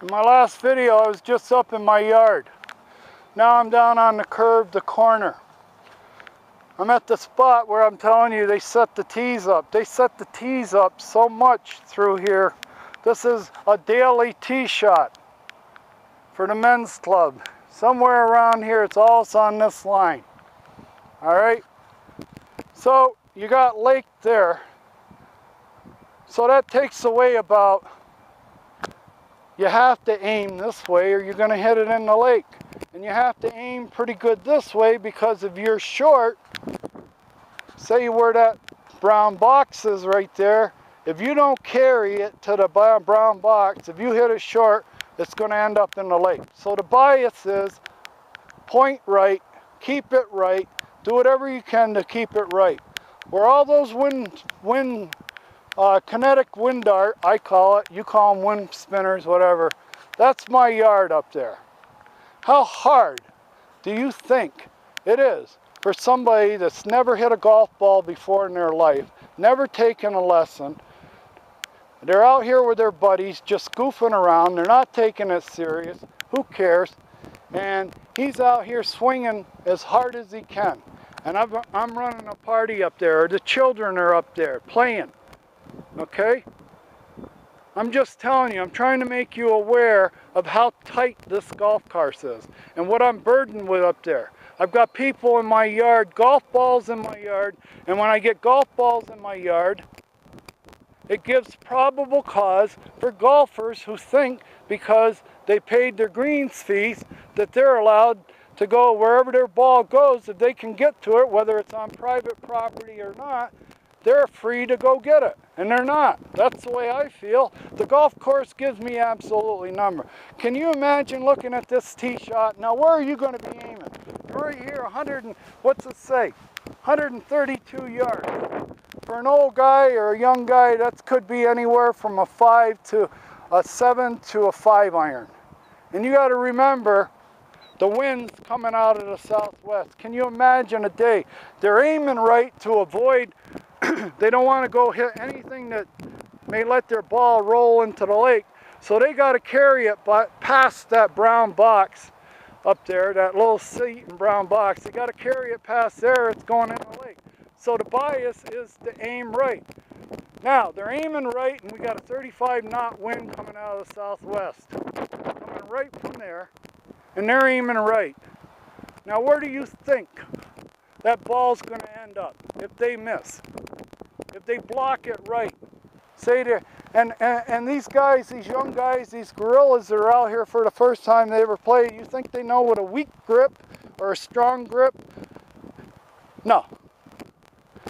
In my last video, I was just up in my yard. Now I'm down on the curve, the corner. I'm at the spot where I'm telling you they set the tees up. They set the tees up so much through here. This is a daily tee shot for the men's club. Somewhere around here, it's all on this line. All right? So you got lake there. So that takes away about, you have to aim this way or you're going to hit it in the lake. And you have to aim pretty good this way because if you're short, say where that brown box is right there, if you don't carry it to the brown box, if you hit it short, it's going to end up in the lake. So the bias is point right, keep it right, do whatever you can to keep it right. Where all those kinetic wind dart, I call it, you call them wind spinners, whatever, that's my yard up there. How hard do you think it is for somebody that's never hit a golf ball before in their life, never taken a lesson? They're out here with their buddies just goofing around, they're not taking it serious, who cares? And he's out here swinging as hard as he can. And I'm running a party up there, or the children are up there playing, okay? I'm just telling you, I'm trying to make you aware of how tight this golf course is and what I'm burdened with up there. I've got people in my yard, golf balls in my yard, and when I get golf balls in my yard, it gives probable cause for golfers who think because they paid their greens fees that they're allowed to go wherever their ball goes, if they can get to it, whether it's on private property or not, they're free to go get it, and they're not. That's the way I feel. The golf course gives me absolutely number. Can you imagine looking at this tee shot? Now, where are you going to be aiming? You're right here, 132 yards. For an old guy or a young guy, that could be anywhere from a 5 to a 7 to a 5 iron. And you got to remember, the wind's coming out of the southwest. Can you imagine a day? They're aiming right to avoid, they don't want to go hit anything that may let their ball roll into the lake. So they got to carry it past that brown box up there, that little seat and brown box. They got to carry it past there, it's going in the lake. So the bias is to aim right. Now, they're aiming right, and we got a 35 knot wind coming out of the southwest. Coming right from there, and they're aiming right. Now, where do you think that ball's going to end up if they miss? If they block it right? Say there, and these guys, these young guys, these gorillas that are out here for the first time they ever played, you think they know what a weak grip or a strong grip? No.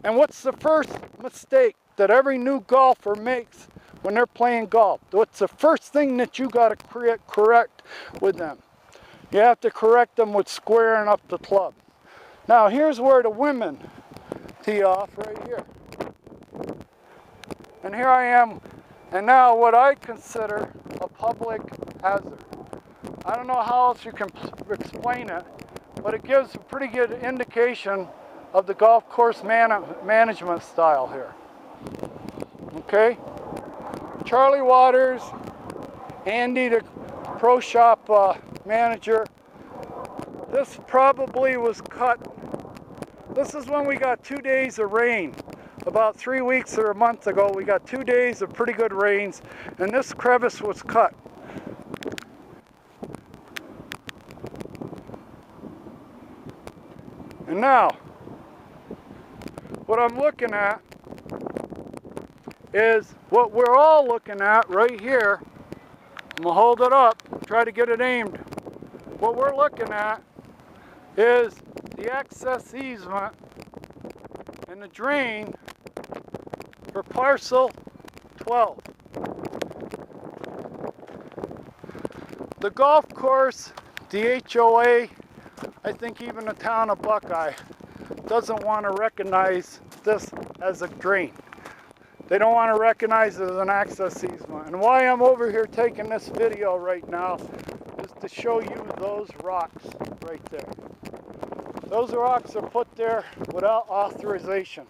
And what's the first mistake that every new golfer makes when they're playing golf? What's the first thing that you got to correct with them? You have to correct them with squaring up the club. Now here's where the women tee off, right here. And here I am, and now what I consider a public hazard. I don't know how else you can explain it, but it gives a pretty good indication of the golf course management style here. Okay? Charlie Waters, Andy, the pro shop manager, this probably was cut. This is when we got 2 days of rain. About 3 weeks or a month ago, we got 2 days of pretty good rains, and this crevice was cut. And now, what I'm looking at is what we're all looking at right here. I'm going to hold it up, try to get it aimed. What we're looking at is the access easement and the drain for parcel 12. The golf course, the HOA, I think even the town of Buckeye doesn't want to recognize this as a drain. They don't want to recognize it as an access easement. And why I'm over here taking this video right now is to show you those rocks right there. Those rocks are put there without authorization.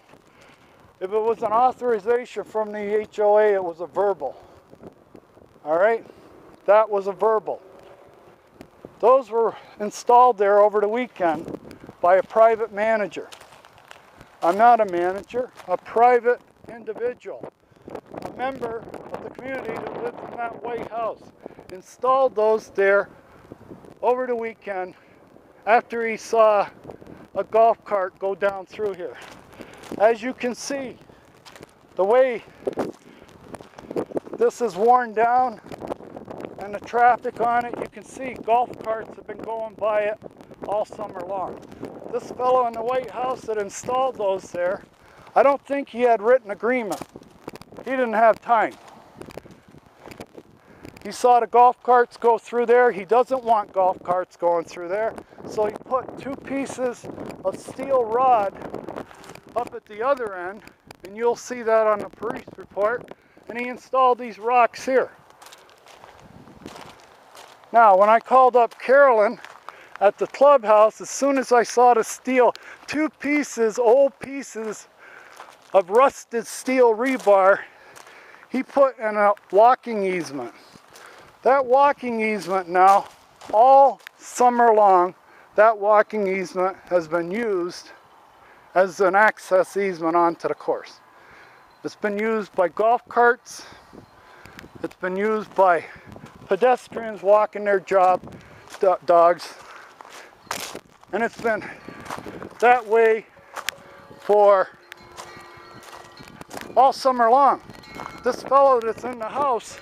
If it was an authorization from the HOA, it was a verbal. All right? that was a verbal. Those were installed there over the weekend by a private manager. I'm not a manager, a private individual, a member of the community that lived in that White House, installed those there over the weekend after he saw a golf cart go down through here. As you can see, the way this is worn down and the traffic on it, you can see golf carts have been going by it all summer long. This fellow in the White House that installed those there, I don't think he had written agreement. He didn't have time. He saw the golf carts go through there. He doesn't want golf carts going through there. So he put 2 pieces of steel rod up at the other end, and you'll see that on the police report, and he installed these rocks here. Now, when I called up Carolyn at the clubhouse, as soon as I saw the steel, 2 pieces, old pieces of rusted steel rebar, he put in a walking easement. That walking easement now, all summer long, that walking easement has been used as an access easement onto the course. It's been used by golf carts. It's been used by pedestrians walking their dogs. And it's been that way for all summer long. This fellow that's in the house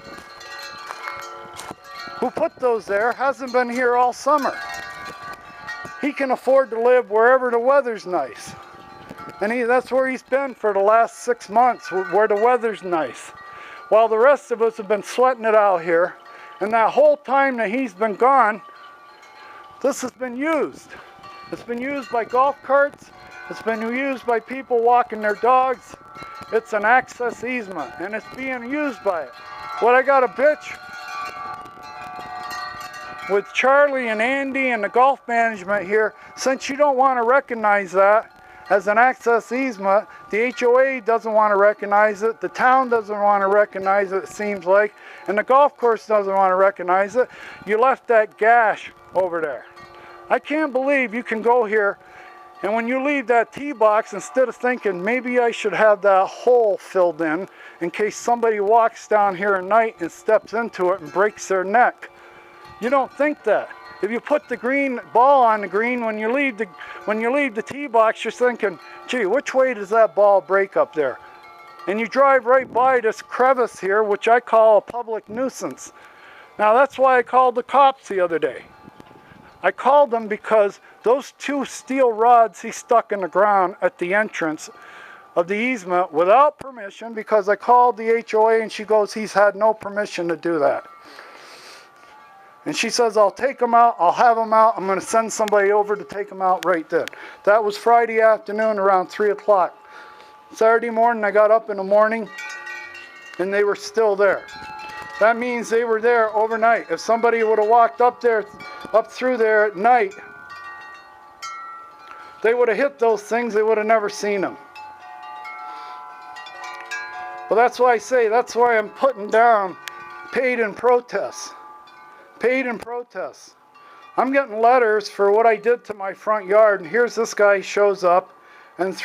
who put those there hasn't been here all summer. He can afford to live wherever the weather's nice. And that's where he's been for the last 6 months, where the weather's nice. While the rest of us have been sweating it out here. And that whole time that he's been gone, this has been used. It's been used by golf carts. It's been used by people walking their dogs. It's an access easement, and it's being used by it. What I got a bitch with Charlie and Andy and the golf management here, since you don't want to recognize that as an access easement, the HOA doesn't want to recognize it, the town doesn't want to recognize it, it seems like, and the golf course doesn't want to recognize it. You left that gash over there. I can't believe you can go here, and when you leave that tee box, instead of thinking maybe I should have that hole filled in case somebody walks down here at night and steps into it and breaks their neck. You don't think that. If you put the green ball on the green, when you leave the tee box, you're thinking, gee, which way does that ball break up there? And you drive right by this crevice here, which I call a public nuisance. Now that's why I called the cops the other day. I called them because those 2 steel rods he stuck in the ground at the entrance of the easement without permission, because I called the HOA and she goes, he's had no permission to do that. And she says, I'll take them out, I'll have them out, I'm going to send somebody over to take them out right then. That was Friday afternoon around 3 o'clock. Saturday morning, I got up in the morning and they were still there. That means they were there overnight. If somebody would have walked up through there at night, they would have hit those things, they would have never seen them. Well, that's why I say, that's why I'm putting down paid in protests. Paid in protests. I'm getting letters for what I did to my front yard, and here's this guy shows up and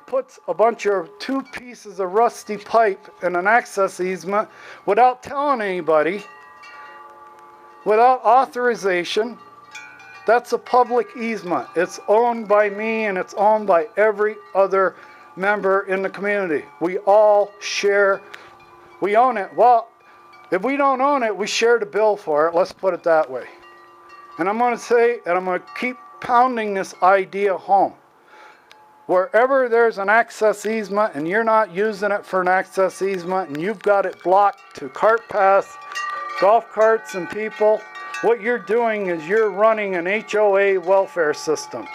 puts a bunch of 2 pieces of rusty pipe in an access easement without telling anybody, without authorization. That's a public easement. It's owned by me and it's owned by every other member in the community. We all share, we own it. Well, if we don't own it, we share the bill for it. Let's put it that way. And I'm going to say, and I'm going to keep pounding this idea home. Wherever there's an access easement and you're not using it for an access easement and you've got it blocked to cart paths, golf carts and people, what you're doing is you're running an HOA welfare system.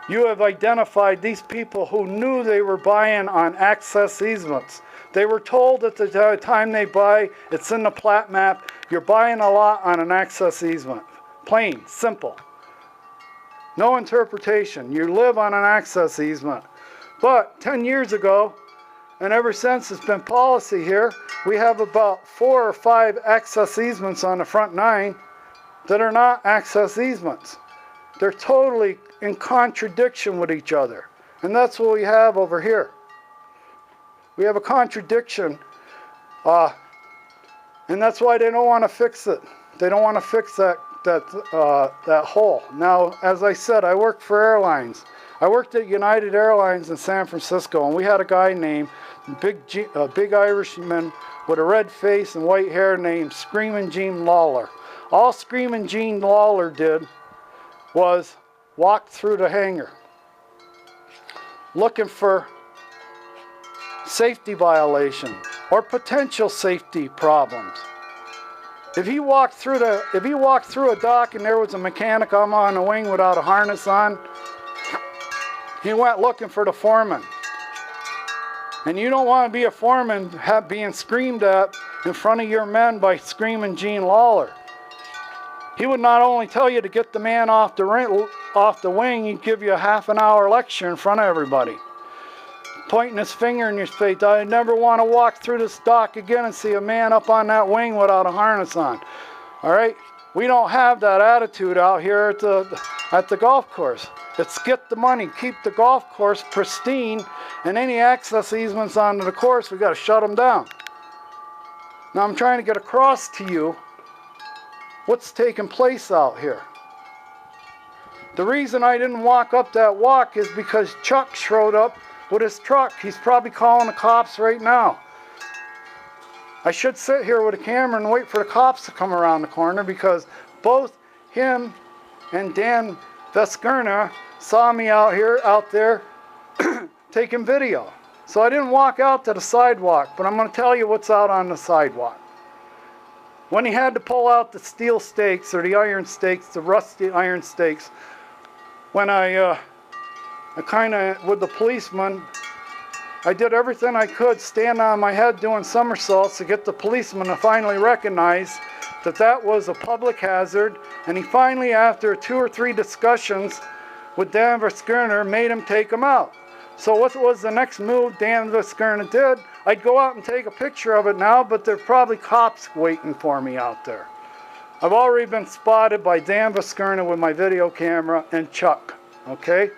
You have identified these people who knew they were buying on access easements. They were told at the time they buy, it's in the plat map, you're buying a lot on an access easement. Plain, simple. No interpretation. You live on an access easement. But 10 years ago, And ever since it's been policy here, we have about 4 or 5 access easements on the front 9 that are not access easements. They're totally in contradiction with each other. And that's what we have over here. We have a contradiction, and that's why they don't want to fix it. They don't want to fix that hole. Now, as I said, I worked for airlines. I worked at United Airlines in San Francisco, and we had a guy named big Irishman with a red face and white hair named Screamin' Gene Lawler. All Screamin' Gene Lawler did was walk through the hangar looking for safety violation or potential safety problems. If he walked through a dock and there was a mechanic on the wing without a harness on, he went looking for the foreman. And you don't want to be a foreman being screamed at in front of your men by Screamin' Gene Lawler. He would not only tell you to get the man off the wing, he'd give you a half-an-hour lecture in front of everybody, pointing his finger in your face. I never want to walk through this dock again and see a man up on that wing without a harness on. All right? We don't have that attitude out here at the golf course. It's get the money, keep the golf course pristine, and any access easements onto the course, we got to shut them down. Now I'm trying to get across to you what's taking place out here. The reason I didn't walk up that walk is because Chuck showed up with his truck. He's probably calling the cops right now. I should sit here with a camera and wait for the cops to come around the corner, because both him and Dan Veskerna saw me out there taking video. So I didn't walk out to the sidewalk, but I'm going to tell you what's out on the sidewalk. When he had to pull out the steel stakes, or the iron stakes, the rusty iron stakes, when I kind of, with the policeman, I did everything I could, stand on my head doing somersaults to get the policeman to finally recognize that that was a public hazard. And he finally, after 2 or 3 discussions with Dan Veskerna, made him take him out. So what was the next move Dan Veskerna did? I'd go out and take a picture of it now, but there's probably cops waiting for me out there. I've already been spotted by Dan Veskerna with my video camera and Chuck, okay?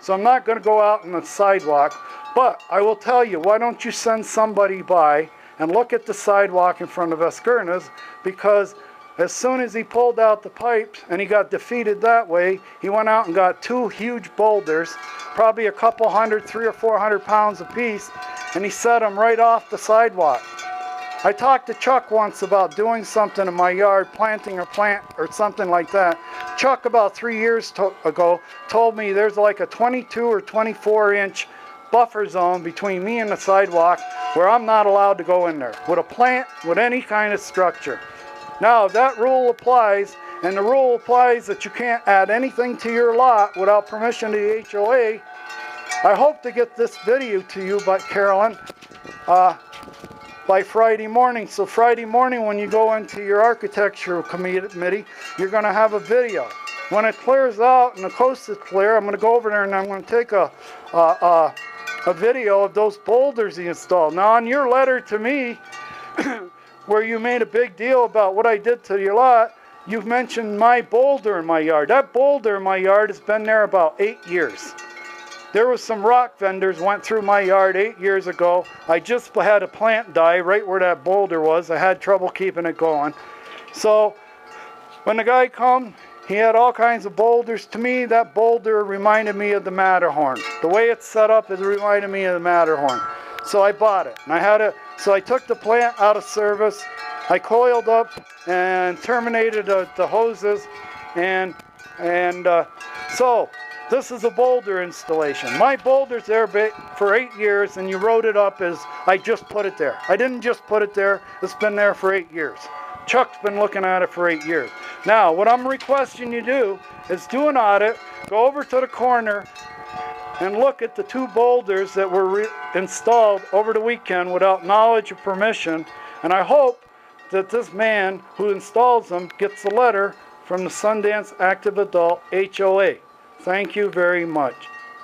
So I'm not going to go out on the sidewalk, but I will tell you, why don't you send somebody by and look at the sidewalk in front of Veskerna's, because as soon as he pulled out the pipes and he got defeated that way, he went out and got 2 huge boulders, probably a couple hundred, 300 or 400 pounds apiece, and he set them right off the sidewalk. I talked to Chuck once about doing something in my yard, planting a plant or something like that. Chuck, about 3 years ago, told me there's like a 22 or 24-inch buffer zone between me and the sidewalk where I'm not allowed to go in there with a plant, with any kind of structure. Now, that rule applies, and the rule applies that you can't add anything to your lot without permission of the HOA. I hope to get this video to you, Carolyn, by Friday morning. So Friday morning, when you go into your architecture committee, you're going to have a video. When it clears out and the coast is clear, I'm going to go over there and I'm going to take a video of those boulders he installed. Now, on your letter to me, where you made a big deal about what I did to your lot, you've mentioned my boulder in my yard. That boulder in my yard has been there about 8 years. There was some rock vendors went through my yard 8 years ago. I just had a plant die right where that boulder was. I had trouble keeping it going. So when the guy come, he had all kinds of boulders. To me, that boulder reminded me of the Matterhorn. The way it's set up, it reminded me of the Matterhorn. So I bought it, and I had it. So I took the plant out of service. I coiled up and terminated the hoses, so this is a boulder installation. My boulder's there for 8 years, and you wrote it up as I just put it there. I didn't just put it there. It's been there for 8 years. Chuck's been looking at it for 8 years. Now, what I'm requesting you do is do an audit, go over to the corner, and look at the 2 boulders that were installed over the weekend without knowledge or permission. And I hope that this man who installs them gets a letter from the Sundance Active Adult HOA. Thank you very much.